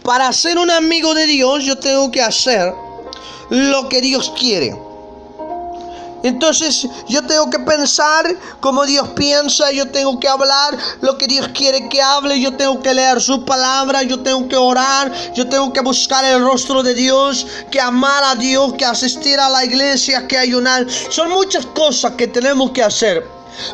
para ser un amigo de Dios, yo tengo que hacer lo que Dios quiere. Entonces yo tengo que pensar como Dios piensa, yo tengo que hablar lo que Dios quiere que hable, yo tengo que leer su palabra, yo tengo que orar, yo tengo que buscar el rostro de Dios, que amar a Dios, que asistir a la iglesia, que ayunar. Son muchas cosas que tenemos que hacer,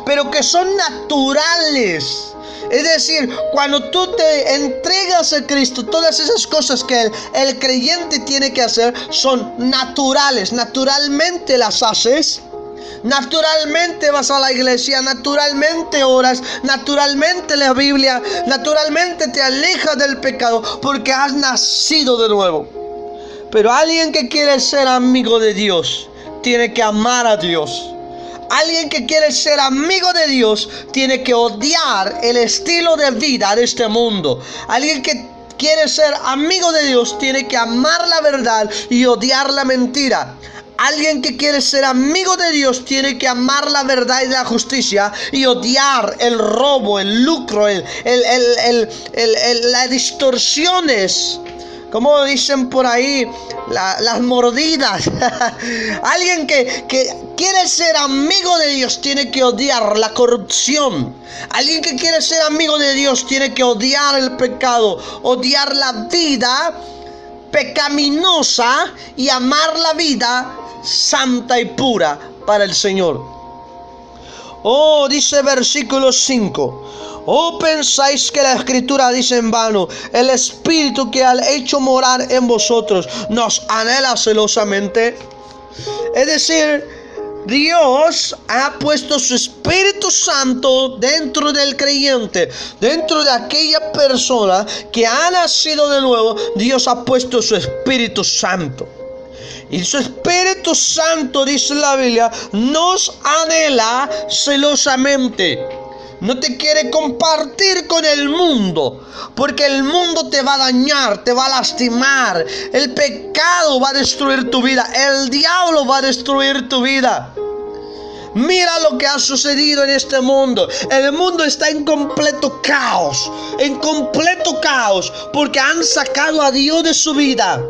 pero que son naturales. Es decir, cuando tú te entregas a Cristo, todas esas cosas que el creyente tiene que hacer son naturales. Naturalmente las haces. Naturalmente vas a la iglesia, naturalmente oras, naturalmente lees la Biblia, naturalmente te alejas del pecado porque has nacido de nuevo. Pero alguien que quiere ser amigo de Dios tiene que amar a Dios. Alguien que quiere ser amigo de Dios tiene que odiar el estilo de vida de este mundo. Alguien que quiere ser amigo de Dios tiene que amar la verdad y odiar la mentira. Alguien que quiere ser amigo de Dios tiene que amar la verdad y la justicia y odiar el robo, el lucro, las distorsiones. Como dicen por ahí, las mordidas. Alguien que quiere ser amigo de Dios tiene que odiar la corrupción. Alguien que quiere ser amigo de Dios tiene que odiar el pecado, odiar la vida pecaminosa y amar la vida santa y pura para el Señor. Oh, dice versículo 5. ¿O pensáis que la Escritura dice en vano? El Espíritu que ha hecho morar en vosotros nos anhela celosamente. Es decir, Dios ha puesto su Espíritu Santo dentro del creyente, dentro de aquella persona que ha nacido de nuevo. Dios ha puesto su Espíritu Santo. Y su Espíritu Santo, dice la Biblia, nos anhela celosamente. No te quiere compartir con el mundo, porque el mundo te va a dañar, te va a lastimar. El pecado va a destruir tu vida, el diablo va a destruir tu vida. Mira lo que ha sucedido en este mundo. El mundo está en completo caos, porque han sacado a Dios de su vida.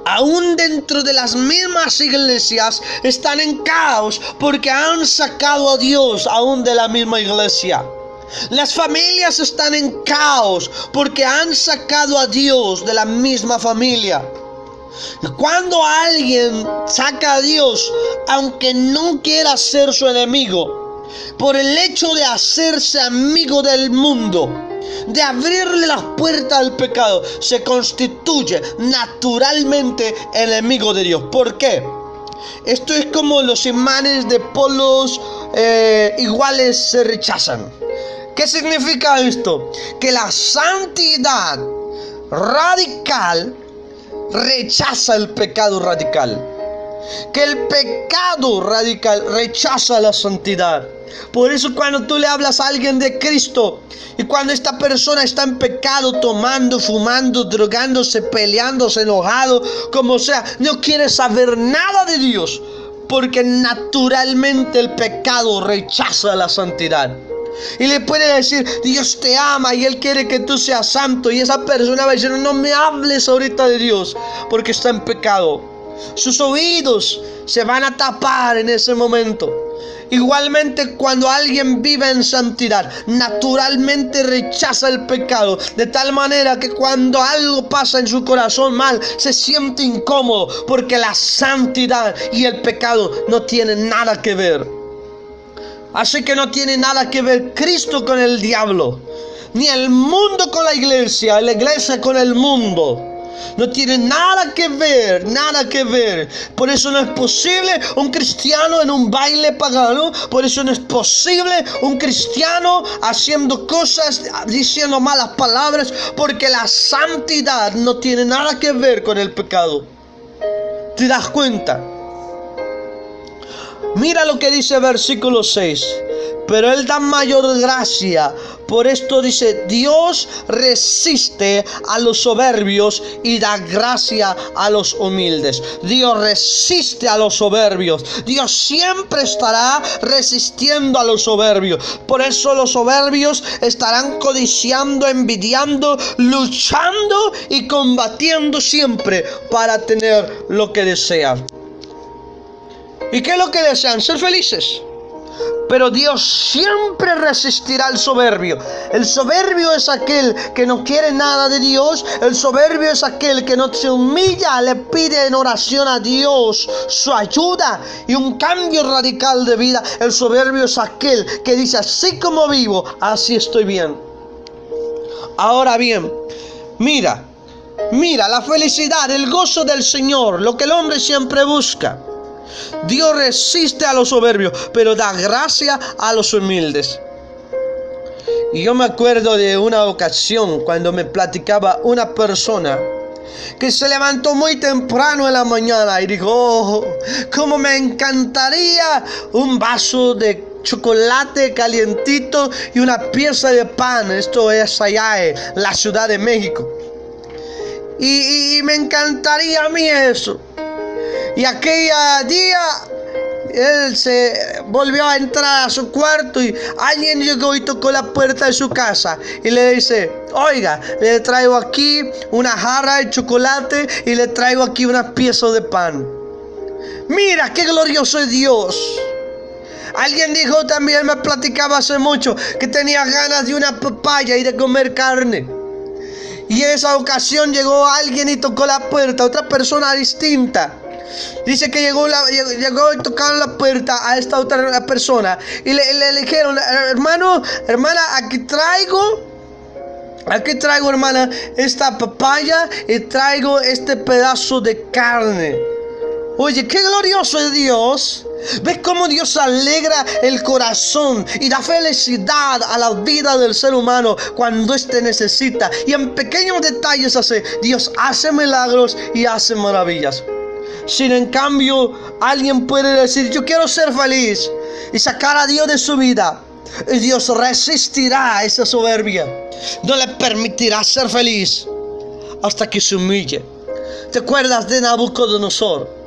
Aún dentro de las mismas iglesias están en caos porque han sacado a Dios aún de la misma iglesia. Las familias están en caos porque han sacado a Dios de la misma familia. Y cuando alguien saca a Dios, aunque no quiera ser su enemigo, por el hecho de hacerse amigo del mundo, de abrirle las puertas al pecado, se constituye naturalmente enemigo de Dios. ¿Por qué? Esto es como los imanes de polos iguales se rechazan. ¿Qué significa esto? Que la santidad radical rechaza el pecado radical. Que el pecado radical rechaza la santidad. Por eso cuando tú le hablas a alguien de Cristo y cuando esta persona está en pecado, tomando, fumando, drogándose, peleándose, enojado, como sea, no quiere saber nada de Dios, porque naturalmente el pecado rechaza la santidad. Y le puede decir, Dios te ama y Él quiere que tú seas santo, y esa persona va a decir, no me hables ahorita de Dios, porque está en pecado. Sus oídos se van a tapar en ese momento. Igualmente, cuando alguien vive en santidad, naturalmente rechaza el pecado, de tal manera que cuando algo pasa en su corazón mal, se siente incómodo, porque la santidad y el pecado no tienen nada que ver. Así que no tiene nada que ver Cristo con el diablo, ni el mundo con la iglesia con el mundo. No tiene nada que ver, nada que ver. Por eso no es posible un cristiano en un baile pagano. Por eso no es posible un cristiano haciendo cosas, diciendo malas palabras, porque la santidad no tiene nada que ver con el pecado. ¿Te das cuenta? Mira lo que dice versículo 6. pero Él da mayor gracia. Por esto dice, Dios resiste a los soberbios y da gracia a los humildes. Dios resiste a los soberbios. Dios siempre estará resistiendo a los soberbios. Por eso los soberbios estarán codiciando, envidiando, luchando y combatiendo siempre para tener lo que desean. ¿Y qué es lo que desean? Ser felices. Pero Dios siempre resistirá al soberbio. El soberbio es aquel que no quiere nada de Dios. El soberbio es aquel que no se humilla, le pide en oración a Dios su ayuda y un cambio radical de vida. El soberbio es aquel que dice, así como vivo, así estoy bien. Ahora bien, mira la felicidad, el gozo del Señor, lo que el hombre siempre busca. Dios resiste a los soberbios, pero da gracia a los humildes. Y yo me acuerdo de una ocasión cuando me platicaba una persona que se levantó muy temprano en la mañana y dijo, oh, cómo me encantaría un vaso de chocolate calientito y una pieza de pan. Esto es allá en la Ciudad de México. Y me encantaría a mí eso. Y aquel día él se volvió a entrar a su cuarto y alguien llegó y tocó la puerta de su casa y le dice, oiga, le traigo aquí una jarra de chocolate y le traigo aquí una pieza de pan. Mira qué glorioso es Dios. Alguien dijo también, me platicaba hace mucho, que tenía ganas de una papaya y de comer carne. Y en esa ocasión llegó alguien y tocó la puerta, otra persona distinta. Dice que llegó y tocaron la puerta a esta otra persona y le dijeron, hermana, aquí traigo, hermana, esta papaya y traigo este pedazo de carne. Oye, qué glorioso es Dios. ¿Ves cómo Dios alegra el corazón y da felicidad a la vida del ser humano cuando éste necesita? Y en pequeños detalles Dios hace milagros y hace maravillas. Sin en cambio, alguien puede decir, yo quiero ser feliz y sacar a Dios de su vida. Y Dios resistirá a esa soberbia. No le permitirá ser feliz hasta que se humille. ¿Te acuerdas de Nabucodonosor?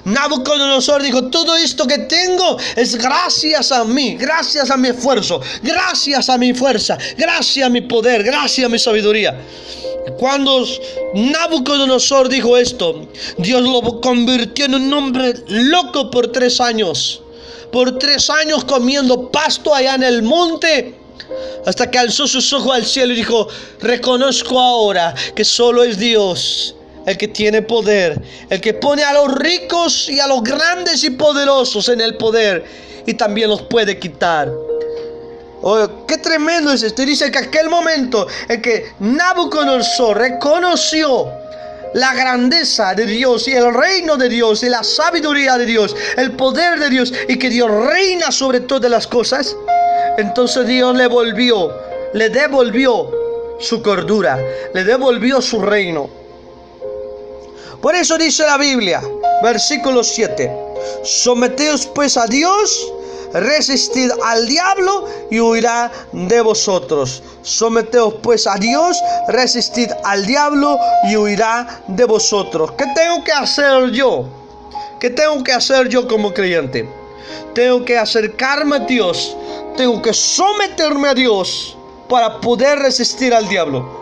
Nabucodonosor dijo, todo esto que tengo es gracias a mí, gracias a mi esfuerzo, gracias a mi fuerza, gracias a mi poder, gracias a mi sabiduría. Cuando Nabucodonosor dijo esto, Dios lo convirtió en un hombre loco por 3 años. Por 3 años comiendo pasto allá en el monte, hasta que alzó sus ojos al cielo y dijo, reconozco ahora que solo es Dios el que tiene poder, el que pone a los ricos y a los grandes y poderosos en el poder y también los puede quitar. Oh, qué tremendo es esto. Dice que aquel momento en que Nabucodonosor reconoció la grandeza de Dios y el reino de Dios y la sabiduría de Dios, el poder de Dios y que Dios reina sobre todas las cosas, entonces Dios le devolvió su cordura, le devolvió su reino. Por eso dice la Biblia, versículo 7, someteos pues a Dios, resistid al diablo y huirá de vosotros. Someteos pues a Dios, resistid al diablo y huirá de vosotros. ¿Qué tengo que hacer yo? ¿Qué tengo que hacer yo como creyente? Tengo que acercarme a Dios, tengo que someterme a Dios para poder resistir al diablo.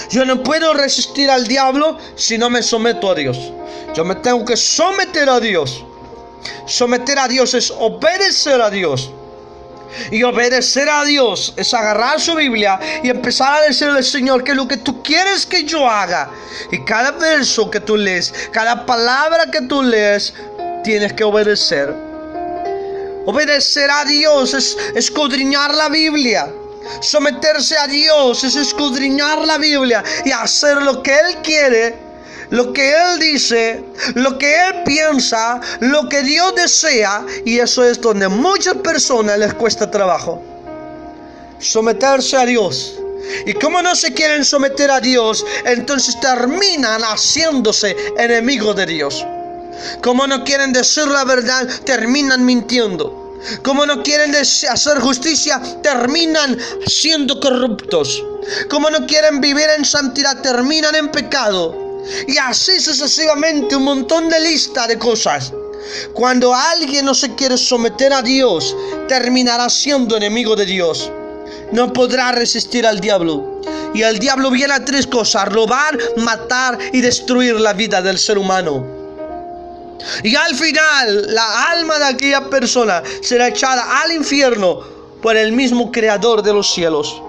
Yo no puedo resistir al diablo si no me someto a Dios. Yo me tengo que someter a Dios. Someter a Dios es obedecer a Dios. Y obedecer a Dios es agarrar su Biblia y empezar a decirle al Señor que es lo que tú quieres que yo haga. Y cada verso que tú lees, cada palabra que tú lees, tienes que obedecer. Obedecer a Dios es escudriñar la Biblia. Someterse a Dios es escudriñar la Biblia y hacer lo que Él quiere, lo que Él dice, lo que Él piensa, lo que Dios desea. Y eso es donde a muchas personas les cuesta trabajo. Someterse a Dios. Y como no se quieren someter a Dios, entonces terminan haciéndose enemigos de Dios. Como no quieren decir la verdad, terminan mintiendo. Como no quieren hacer justicia, terminan siendo corruptos. Como no quieren vivir en santidad, terminan en pecado. Y así sucesivamente, un montón de lista de cosas. Cuando alguien no se quiere someter a Dios, terminará siendo enemigo de Dios. No podrá resistir al diablo. Y el diablo viene a tres cosas: robar, matar y destruir la vida del ser humano. Y al final, la alma de aquella persona será echada al infierno por el mismo creador de los cielos.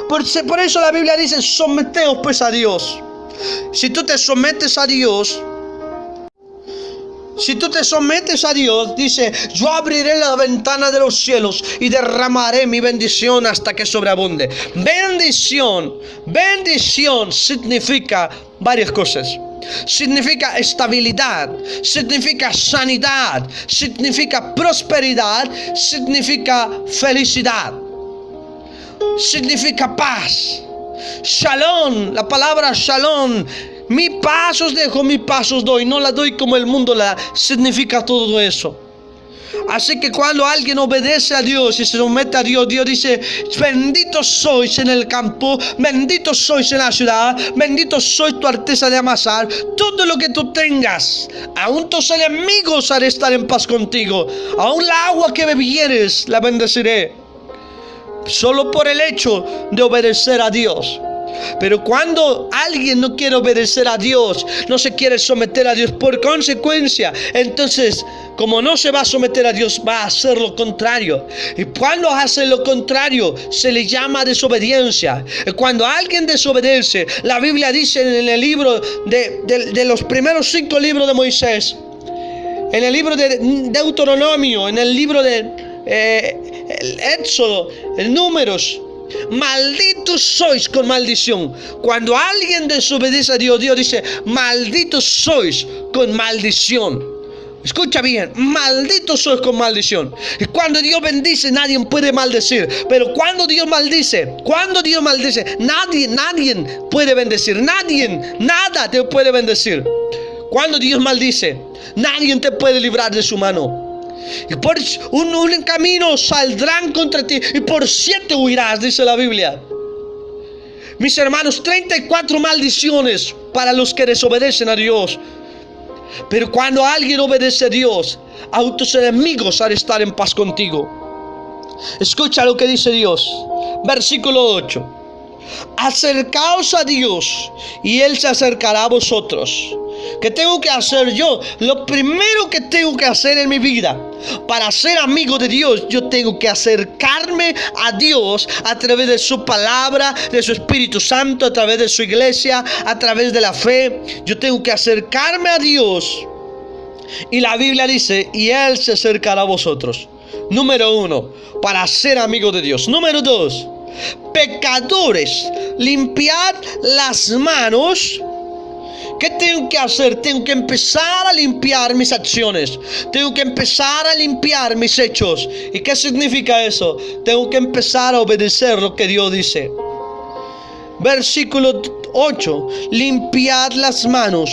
Por eso la Biblia dice: someteos pues a Dios. Si tú te sometes a Dios, dice: yo abriré la ventana de los cielos y derramaré mi bendición hasta que sobreabunde. Bendición significa varias cosas. Significa estabilidad, significa sanidad, significa prosperidad, significa felicidad, significa paz. Shalom, la palabra shalom. Mi paz os dejo, mi paz os doy. No la doy como el mundo la da. Significa todo eso. Así que cuando alguien obedece a Dios y se somete a Dios, Dios dice: benditos sois en el campo, benditos sois en la ciudad, bendito sois tu arteza de amasar. Todo lo que tú tengas, aún tus enemigos haré estar en paz contigo. Aún la agua que bebieres la bendeciré. Solo por el hecho de obedecer a Dios. Pero cuando alguien no quiere obedecer a Dios, no se quiere someter a Dios, por consecuencia, entonces, como no se va a someter a Dios, va a hacer lo contrario. Y cuando hace lo contrario, se le llama desobediencia. Y cuando alguien desobedece, la Biblia dice en el libro de los primeros 5 libros de Moisés, en el libro de Deuteronomio, en el libro de el Éxodo, el Números: malditos sois con maldición. Cuando alguien desobedece a Dios, Dios dice: malditos sois con maldición. Escucha bien: malditos sois con maldición. Y cuando Dios bendice, nadie puede maldecir. Pero cuando Dios maldice, nadie puede bendecir. Nada te puede bendecir. Cuando Dios maldice, nadie te puede librar de su mano. Y por un camino saldrán contra ti y por 7 huirás, dice la Biblia. Mis hermanos, 34 maldiciones para los que desobedecen a Dios. Pero cuando alguien obedece a Dios, a tus enemigos haré estar en paz contigo. Escucha lo que dice Dios. Versículo 8: acercaos a Dios y Él se acercará a vosotros. ¿Qué tengo que hacer yo? Lo primero que tengo que hacer en mi vida para ser amigo de Dios, yo tengo que acercarme a Dios a través de su palabra, de su Espíritu Santo, a través de su iglesia, a través de la fe. Yo tengo que acercarme a Dios. Y la Biblia dice: y Él se acercará a vosotros. Número 1, para ser amigo de Dios. Número 2, pecadores, limpiad las manos. ¿Qué tengo que hacer? Tengo que empezar a limpiar mis acciones. Tengo que empezar a limpiar mis hechos. ¿Y qué significa eso? Tengo que empezar a obedecer lo que Dios dice. Versículo 8: limpiad las manos,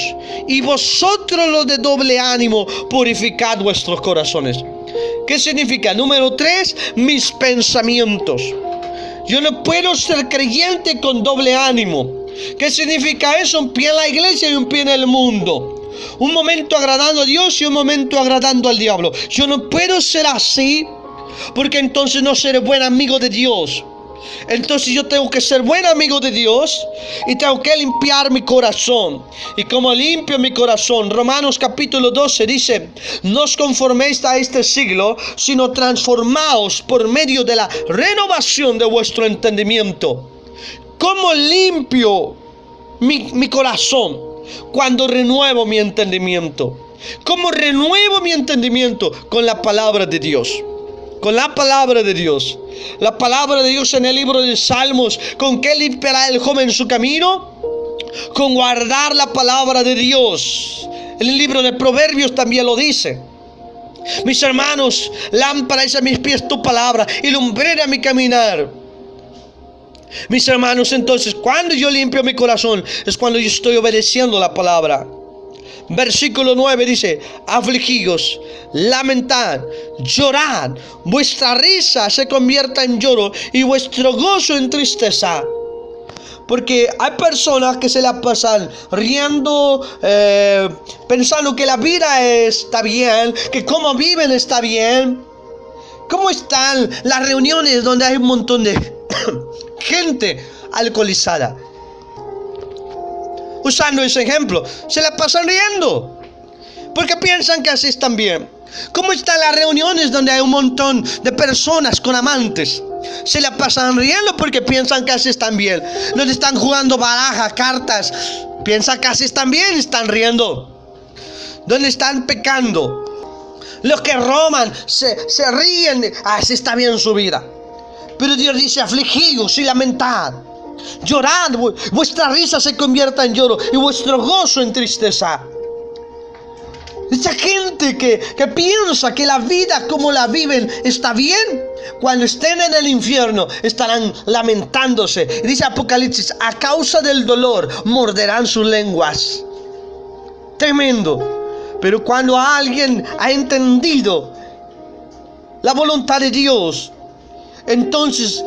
y vosotros los de doble ánimo, purificad vuestros corazones. ¿Qué significa? Número 3, mis pensamientos. Yo no puedo ser creyente con doble ánimo. ¿Qué significa eso? Un pie en la iglesia y un pie en el mundo. Un momento agradando a Dios y un momento agradando al diablo. Yo no puedo ser así, porque entonces no seré buen amigo de Dios. Entonces yo tengo que ser buen amigo de Dios y tengo que limpiar mi corazón. Y como limpio mi corazón, Romanos capítulo 12 dice: no os conforméis a este siglo, sino transformaos por medio de la renovación de vuestro entendimiento. ¿Cómo limpio mi corazón? Cuando renuevo mi entendimiento. ¿Cómo renuevo mi entendimiento? Con la palabra de Dios. Con la palabra de Dios. La palabra de Dios en el libro de Salmos. ¿Con qué limpiará el joven su camino? Con guardar la palabra de Dios. En el libro de Proverbios también lo dice. Mis hermanos, lámpara es a mis pies tu palabra y lumbrera a mi caminar. Mis hermanos, entonces, cuando yo limpio mi corazón, es cuando yo estoy obedeciendo la palabra. Versículo 9 dice: afligíos, lamentad, llorad, vuestra risa se convierta en lloro y vuestro gozo en tristeza. Porque hay personas que se la pasan riendo, pensando que la vida está bien, que cómo viven está bien. ¿Cómo están las reuniones donde hay un montón de gente alcoholizada? Usando ese ejemplo, se la pasan riendo porque piensan que así están bien. ¿Cómo están las reuniones donde hay un montón de personas con amantes? Se la pasan riendo porque piensan que así están bien. Donde están jugando baraja, cartas, piensan que así están bien, están riendo. Donde están pecando, los que roban se ríen, así está bien su vida. Pero Dios dice: afligíos y lamentad, llorad, vuestra risa se convierta en lloro y vuestro gozo en tristeza. Esa gente que piensa que la vida como la viven está bien, cuando estén en el infierno estarán lamentándose. Dice Apocalipsis: a causa del dolor morderán sus lenguas. Tremendo. Pero cuando alguien ha entendido la voluntad de Dios, entonces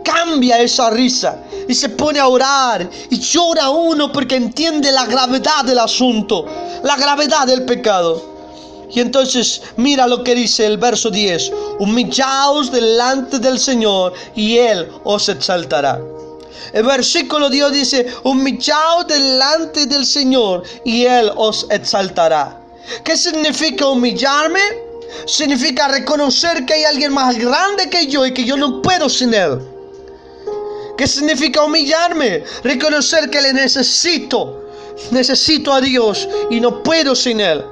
cambia esa risa y se pone a orar y llora uno porque entiende la gravedad del asunto, la gravedad del pecado. Y entonces mira lo que dice el verso 10: humillaos delante del Señor y Él os exaltará. El versículo 10 dice: humillaos delante del Señor y Él os exaltará. ¿Qué significa humillarme? Significa reconocer que hay alguien más grande que yo y que yo no puedo sin Él. ¿Qué significa humillarme? Reconocer que le necesito a Dios y no puedo sin Él.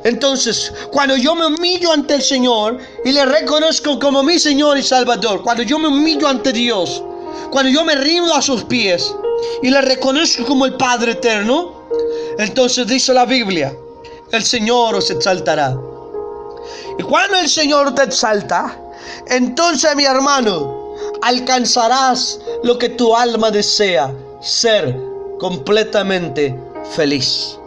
Entonces, cuando yo me humillo ante el Señor y le reconozco como mi Señor y Salvador, cuando yo me humillo ante Dios, cuando yo me rindo a sus pies y le reconozco como el Padre eterno, entonces dice la Biblia: el Señor os exaltará. Y cuando el Señor te exalta, entonces, mi hermano, alcanzarás lo que tu alma desea: ser completamente feliz.